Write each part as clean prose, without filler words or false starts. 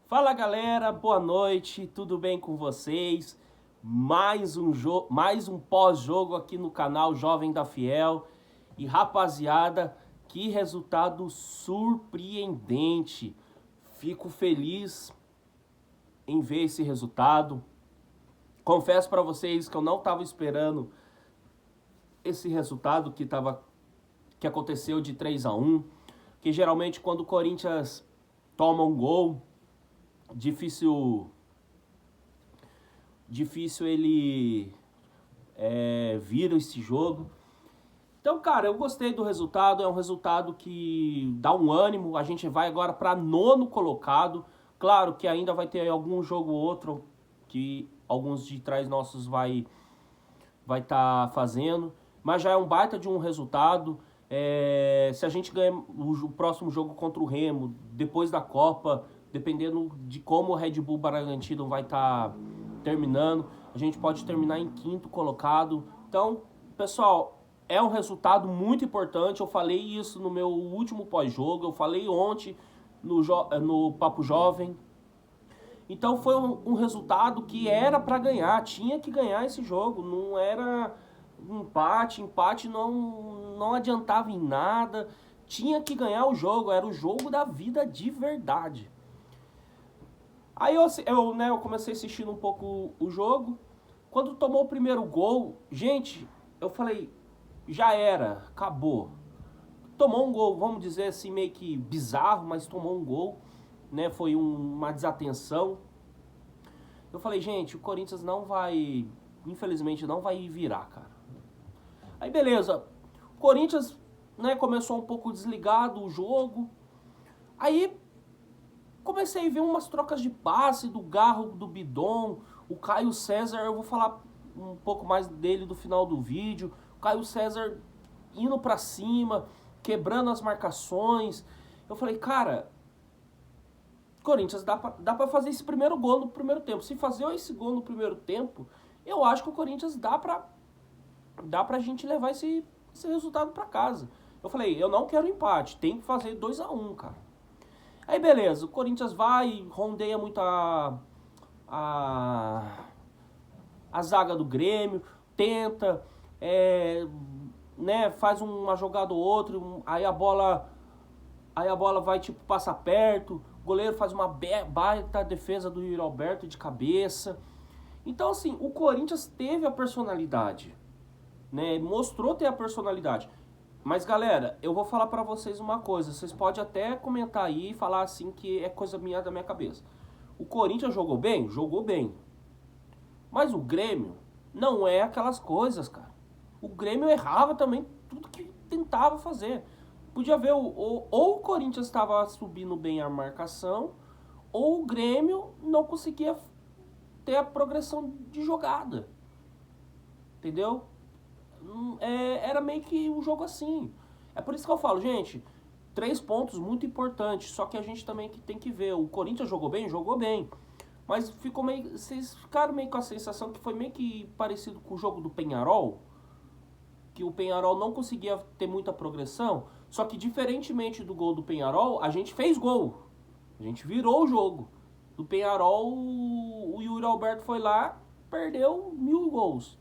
Fala galera, boa noite, tudo bem com vocês? Mais um pós-jogo aqui no canal Jovem da Fiel. E rapaziada, que resultado surpreendente. Fico feliz em ver esse resultado. Confesso para vocês que eu não estava esperando esse resultado que aconteceu de 3-1, que geralmente quando o Corinthians toma um gol, difícil ele vira esse jogo. Então, cara, eu gostei do resultado. É um resultado que dá um ânimo. A gente vai agora para nono colocado. Claro que ainda vai ter algum jogo ou outro que alguns de trás nossos vai fazendo, mas já é um baita de um resultado. Se a gente ganha o próximo jogo contra o Remo, depois da Copa, dependendo de como o Red Bull Bragantino vai estar terminando, a gente pode terminar em quinto colocado. Então, pessoal, é um resultado muito importante. Eu falei isso no meu último pós-jogo, eu falei ontem no Papo Jovem. Então foi um resultado que era para ganhar, tinha que ganhar esse jogo, não era empate não adiantava em nada, tinha que ganhar o jogo, era o jogo da vida de verdade. Aí eu comecei assistindo um pouco o jogo, quando tomou o primeiro gol, gente, eu falei, já era, acabou. Tomou um gol, vamos dizer assim, meio que bizarro, mas tomou um gol, né? Foi uma desatenção. Eu falei, gente, o Corinthians não vai, infelizmente não vai virar, cara. Aí beleza, o Corinthians, né, começou um pouco desligado o jogo. Aí comecei a ver umas trocas de passe do Garro, do Bidon, o Caio César, eu vou falar um pouco mais dele do final do vídeo. O Caio César indo pra cima, quebrando as marcações. Eu falei, cara, Corinthians dá pra fazer esse primeiro gol no primeiro tempo. Se fazer esse gol no primeiro tempo, eu acho que o Corinthians dá pra gente levar esse resultado pra casa. Eu falei, eu não quero empate, tem que fazer 2-1, cara. Aí beleza, o Corinthians vai, rondeia muito a zaga do Grêmio, tenta, né, faz uma jogada ou outra, aí a bola vai tipo passar perto, o goleiro faz uma baita defesa do Yuri Alberto de cabeça. Então assim, o Corinthians teve a personalidade, né? Mostrou ter a personalidade. Mas galera, eu vou falar pra vocês uma coisa, vocês podem até comentar aí e falar assim que é coisa minha da minha cabeça. O Corinthians jogou bem? Jogou bem. Mas o Grêmio não é aquelas coisas, cara. O Grêmio errava também tudo que tentava fazer. Podia ver, ou o Corinthians estava subindo bem a marcação, ou o Grêmio não conseguia ter a progressão de jogada. Entendeu? Era meio que um jogo assim. É por isso que eu falo, gente, 3 pontos muito importantes, só que a gente também tem que ver. O Corinthians jogou bem? Jogou bem. Mas vocês ficaram meio com a sensação que foi meio que parecido com o jogo do Peñarol, que o Peñarol não conseguia ter muita progressão, só que diferentemente do gol do Peñarol, a gente fez gol. A gente virou o jogo. Do Peñarol, o Yuri Alberto foi lá, perdeu 1000 gols.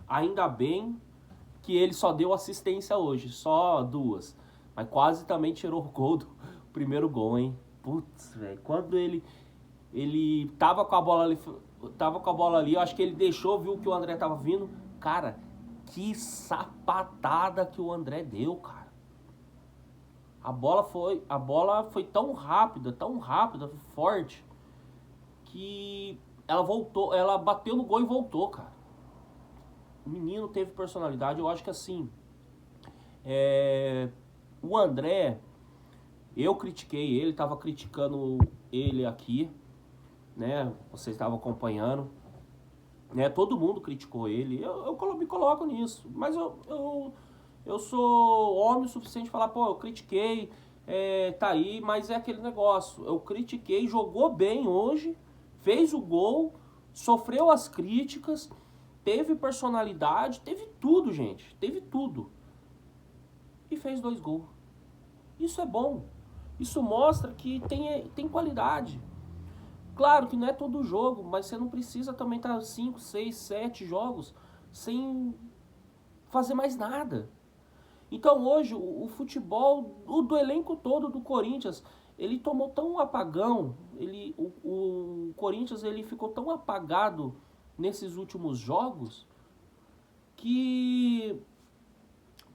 Ainda bem que ele só deu assistência hoje, só 2. Mas quase também tirou o gol do primeiro gol, hein? Putz, velho, quando ele tava com a bola ali, eu acho que ele deixou, viu que o André tava vindo. Cara, que sapatada que o André deu, cara. A bola foi tão rápida, forte, que ela bateu no gol e voltou, cara. O menino teve personalidade, eu acho que assim, o André, eu critiquei ele, tava criticando ele aqui, né, vocês estavam acompanhando, né, todo mundo criticou ele, eu me coloco nisso, mas eu sou homem o suficiente de falar, pô, eu critiquei, tá aí, mas é aquele negócio, eu critiquei, jogou bem hoje, fez o gol, sofreu as críticas, teve personalidade, teve tudo, gente, teve tudo, e fez 2 gols. Isso é bom, isso mostra que tem qualidade. Claro que não é todo jogo, mas você não precisa também estar 5, 6, 7 jogos sem fazer mais nada. Então hoje o futebol, do elenco todo do Corinthians, ele tomou tão apagão, o Corinthians ele ficou tão apagado nesses últimos jogos que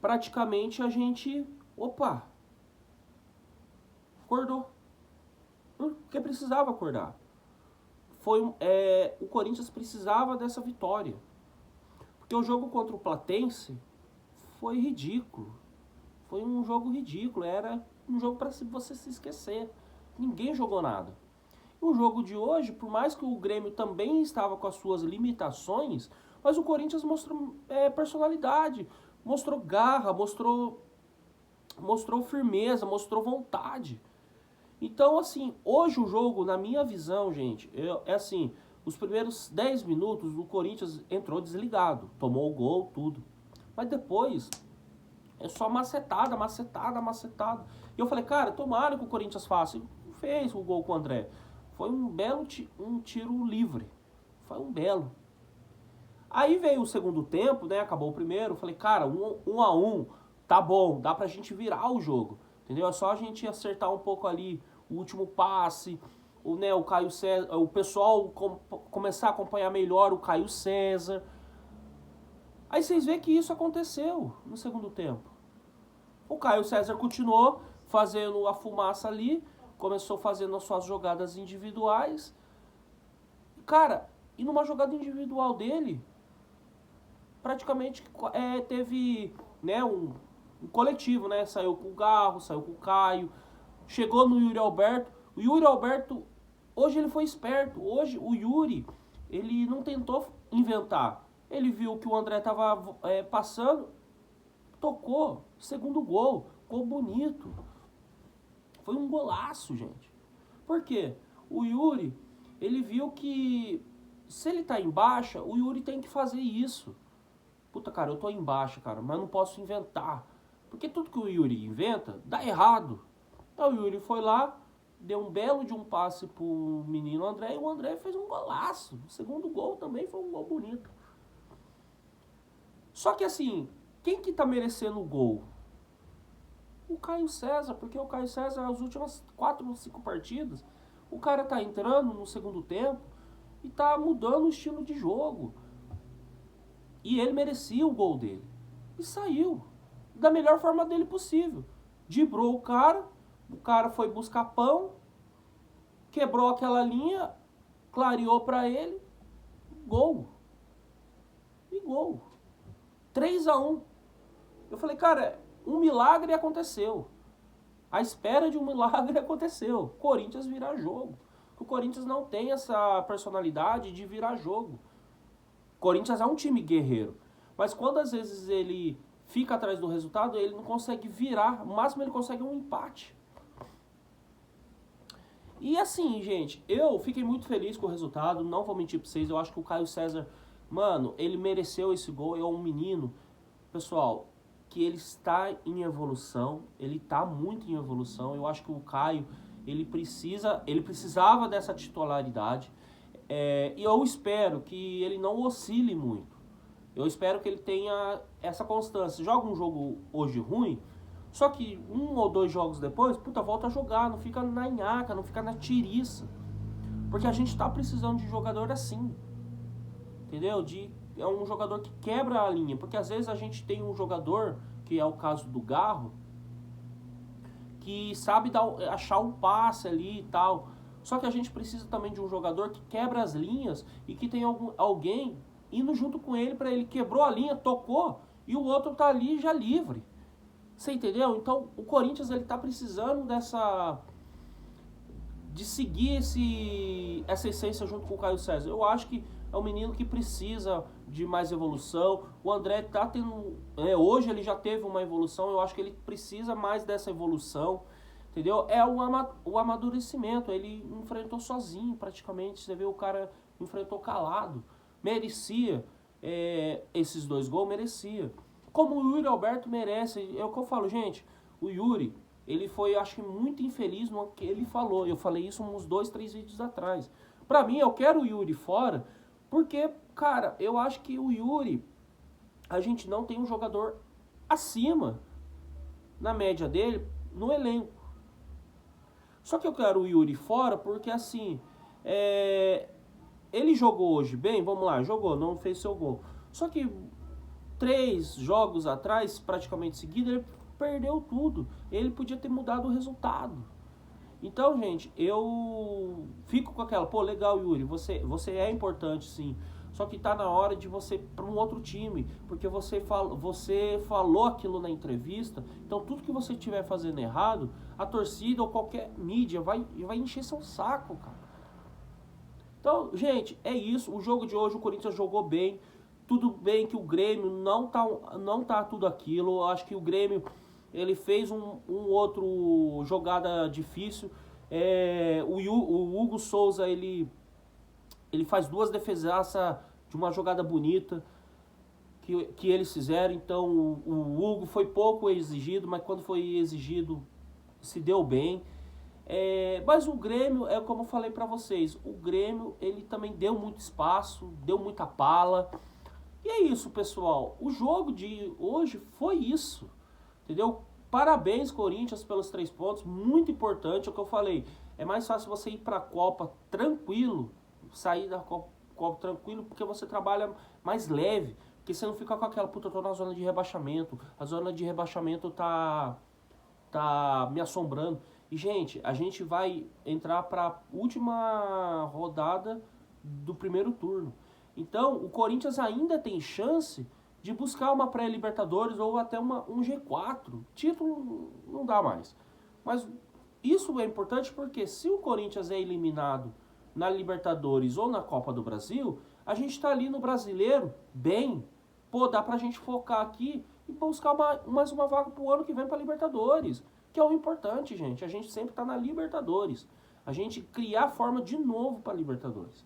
praticamente a gente, opa, acordou. Porque precisava acordar. O Corinthians precisava dessa vitória. Porque o jogo contra o Platense foi ridículo. Foi um jogo ridículo. Era um jogo para você se esquecer. Ninguém jogou nada. O jogo de hoje, por mais que o Grêmio também estava com as suas limitações, mas o Corinthians mostrou personalidade, mostrou garra, mostrou firmeza, mostrou vontade. Então, assim, hoje o jogo, na minha visão, gente, é assim, os primeiros 10 minutos o Corinthians entrou desligado, tomou o gol, tudo. Mas depois é só macetada. E eu falei, cara, tomara que o Corinthians faça. E fez o gol com o André. Foi um belo um tiro livre. Foi um belo. Aí veio o segundo tempo, né? Acabou o primeiro. Eu falei, cara, 1-1, tá bom, dá pra gente virar o jogo. Entendeu? É só a gente acertar um pouco ali o último passe, o Caio César, o pessoal começar a acompanhar melhor o Caio César. Aí vocês veem que isso aconteceu no segundo tempo. O Caio César continuou fazendo a fumaça ali, começou fazendo as suas jogadas individuais. Cara, e numa jogada individual dele, praticamente teve, né, um coletivo, né? Saiu com o Garro, saiu com o Caio, chegou no Yuri Alberto. O Yuri Alberto, hoje ele foi esperto. Hoje o Yuri, ele não tentou inventar. Ele viu que o André tava passando, tocou, segundo gol, gol bonito. Foi um golaço, gente. Por quê? O Yuri, ele viu que se ele tá em baixa, o Yuri tem que fazer isso. Puta, cara, eu tô em baixa, cara, mas não posso inventar. Porque tudo que o Yuri inventa, dá errado. Então o Yuri foi lá, deu um belo de um passe pro menino André, e o André fez um golaço. O segundo gol também foi um gol bonito. Só que assim, quem que tá merecendo o gol? O Caio César, porque o Caio César, as últimas 4 ou 5 partidas, o cara tá entrando no segundo tempo e tá mudando o estilo de jogo. E ele merecia o gol dele. E saiu da melhor forma dele possível. Driblou o cara foi buscar pão, quebrou aquela linha, clareou pra ele, gol. E gol. 3-1. Eu falei, cara, um milagre aconteceu. A espera de um milagre aconteceu. Corinthians virar jogo. O Corinthians não tem essa personalidade de virar jogo. O Corinthians é um time guerreiro. Mas quando às vezes ele fica atrás do resultado, ele não consegue virar. O máximo ele consegue um empate. E assim, gente, eu fiquei muito feliz com o resultado. Não vou mentir pra vocês. Eu acho que o Caio César, mano, ele mereceu esse gol. É um menino, pessoal, que ele está em evolução. Ele está muito em evolução. Eu acho que o Caio, ele precisava dessa titularidade. E eu espero que ele não oscile muito. Eu espero que ele tenha essa constância. Joga um jogo hoje ruim, só que 1 ou 2 jogos depois, puta, volta a jogar. Não fica na nhaca, não fica na tiriça. Porque a gente tá precisando de jogador assim. Entendeu? É um jogador que quebra a linha. Porque às vezes a gente tem um jogador, que é o caso do Garro, que sabe achar um passe ali e tal. Só que a gente precisa também de um jogador que quebra as linhas e que tem alguém indo junto com ele para ele quebrou a linha, tocou e o outro tá ali já livre. Você entendeu? Então o Corinthians ele tá precisando de seguir essa essência junto com o Caio César. Eu acho que é um menino que precisa de mais evolução. O André tá tendo, hoje ele já teve uma evolução. Eu acho que ele precisa mais dessa evolução. Entendeu? É o amadurecimento. Ele enfrentou sozinho, praticamente. Você vê, o cara enfrentou calado. Merecia esses 2 gols, merecia. Como o Yuri Alberto merece. É o que eu falo, gente. O Yuri, ele foi, acho que, muito infeliz no que ele falou. Eu falei isso uns 2, 3 vídeos atrás. Pra mim, eu quero o Yuri fora, porque, cara, eu acho que o Yuri, a gente não tem um jogador acima, na média dele, no elenco. Só que eu quero o Yuri fora porque, assim, ele jogou hoje bem, vamos lá, jogou, não fez seu gol. Só que 3 jogos atrás, praticamente seguidos, ele perdeu tudo. Ele podia ter mudado o resultado. Então, gente, eu fico com aquela, pô, legal, Yuri, você é importante, sim. Só que tá na hora de você ir para um outro time, porque você falou aquilo na entrevista, então tudo que você estiver fazendo errado, a torcida ou qualquer mídia vai encher seu saco, cara. Então, gente, é isso. O jogo de hoje, o Corinthians jogou bem. Tudo bem que o Grêmio não tá tudo aquilo. Eu acho que o Grêmio, ele fez um outro jogada difícil. O Hugo Souza, ele faz 2 defesaças de uma jogada bonita que eles fizeram. Então, o Hugo foi pouco exigido, mas quando foi exigido, se deu bem. Mas o Grêmio, é como eu falei pra vocês, o Grêmio, ele também deu muito espaço, deu muita pala. E é isso, pessoal. O jogo de hoje foi isso, entendeu? Parabéns, Corinthians, pelos 3 pontos. Muito importante, é o que eu falei. É mais fácil você ir pra Copa tranquilo, sair da Copa tranquilo, porque você trabalha mais leve. Porque você não fica com aquela, puta, eu tô na zona de rebaixamento. A zona de rebaixamento tá me assombrando. E, gente, a gente vai entrar para a última rodada do primeiro turno. Então, o Corinthians ainda tem chance de buscar uma pré-Libertadores ou até um G4. Título não dá mais. Mas isso é importante porque se o Corinthians é eliminado na Libertadores ou na Copa do Brasil, a gente está ali no Brasileiro bem. Pô, dá pra gente focar aqui e buscar mais uma vaga pro ano que vem pra Libertadores. Que é o importante, gente. A gente sempre tá na Libertadores. A gente criar forma de novo pra Libertadores.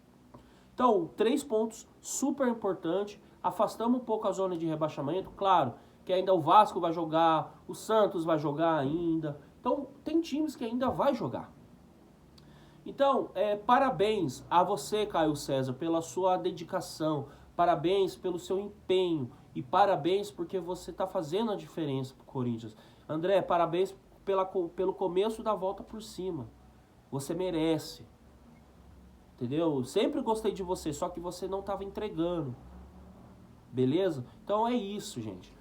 Então, 3 pontos super importantes. Afastamos um pouco a zona de rebaixamento. Claro que ainda o Vasco vai jogar, o Santos vai jogar ainda. Então, tem times que ainda vai jogar. Então, parabéns a você, Caio César, pela sua dedicação. Parabéns pelo seu empenho. E parabéns porque você está fazendo a diferença pro Corinthians. André, parabéns pelo começo da volta por cima. Você merece. Entendeu? Sempre gostei de você, só que você não estava entregando. Beleza? Então é isso, gente.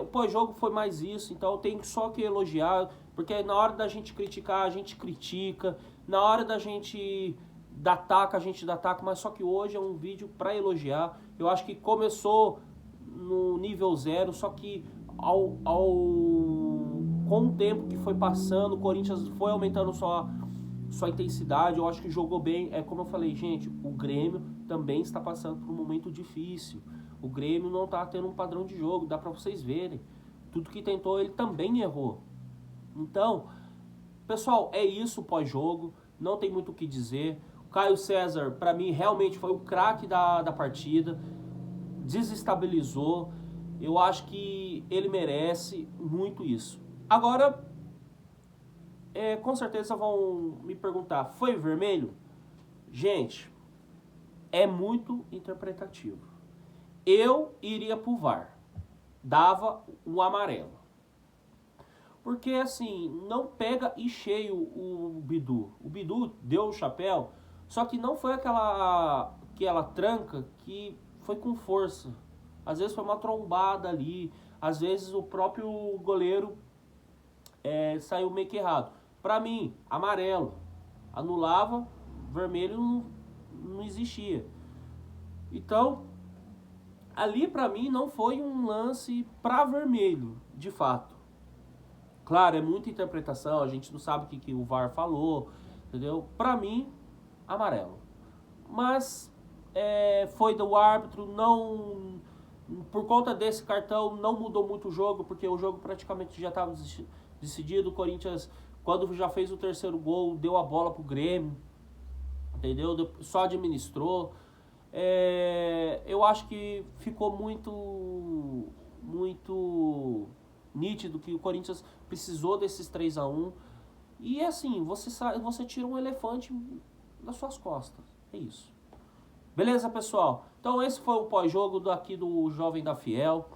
O pós-jogo foi mais isso, então eu tenho só que elogiar, porque na hora da gente criticar, a gente critica. Na hora da gente dar taco, a gente dá taco, mas só que hoje é um vídeo para elogiar. Eu acho que começou no nível 0, só que com o tempo que foi passando, o Corinthians foi aumentando sua intensidade. Eu acho que jogou bem. É como eu falei, gente, o Grêmio também está passando por um momento difícil. O Grêmio não está tendo um padrão de jogo, dá para vocês verem. Tudo que tentou, ele também errou. Então, pessoal, é isso pós-jogo. Não tem muito o que dizer. O Caio César, para mim, realmente foi o craque da partida. Desestabilizou. Eu acho que ele merece muito isso. Agora, com certeza vão me perguntar, foi vermelho? Gente, é muito interpretativo. Eu iria pro VAR. Dava o amarelo. Porque, assim, não pega e cheio o Bidu. O Bidu deu o chapéu, só que não foi aquela tranca que foi com força. Às vezes foi uma trombada ali. Às vezes o próprio goleiro saiu meio que errado. Pra mim, amarelo. Anulava, vermelho não existia. Então, ali pra mim não foi um lance pra vermelho, de fato. Claro, é muita interpretação, a gente não sabe o que o VAR falou, entendeu? Pra mim, amarelo. Mas foi do árbitro, não... Por conta desse cartão, não mudou muito o jogo, porque o jogo praticamente já estava decidido. O Corinthians, quando já fez o 3º gol, deu a bola pro Grêmio, entendeu? Só administrou. Eu acho que ficou muito nítido que o Corinthians precisou desses 3-1. E assim, você tira um elefante das suas costas. É isso. Beleza, pessoal? Então esse foi o pós-jogo aqui do Jovem da Fiel.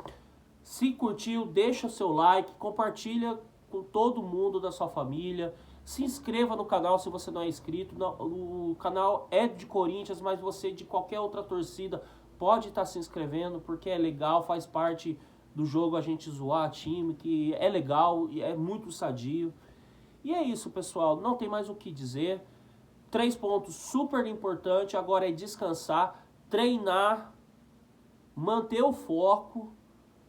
Se curtiu, deixa o seu like, compartilha com todo mundo da sua família. Se inscreva no canal se você não é inscrito. O canal é de Corinthians, mas você de qualquer outra torcida pode estar se inscrevendo, porque é legal, faz parte do jogo a gente zoar time, que é legal e é muito sadio. E é isso, pessoal. Não tem mais o que dizer. 3 pontos super importantes. Agora é descansar, treinar, manter o foco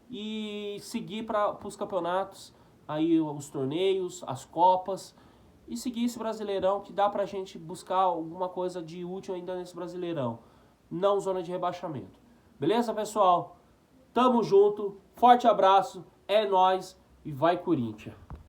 e seguir para os campeonatos, aí os torneios, as copas, e seguir esse Brasileirão, que dá pra gente buscar alguma coisa de útil ainda nesse Brasileirão, não zona de rebaixamento. Beleza, pessoal? Tamo junto, forte abraço, é nóis e vai Corinthians!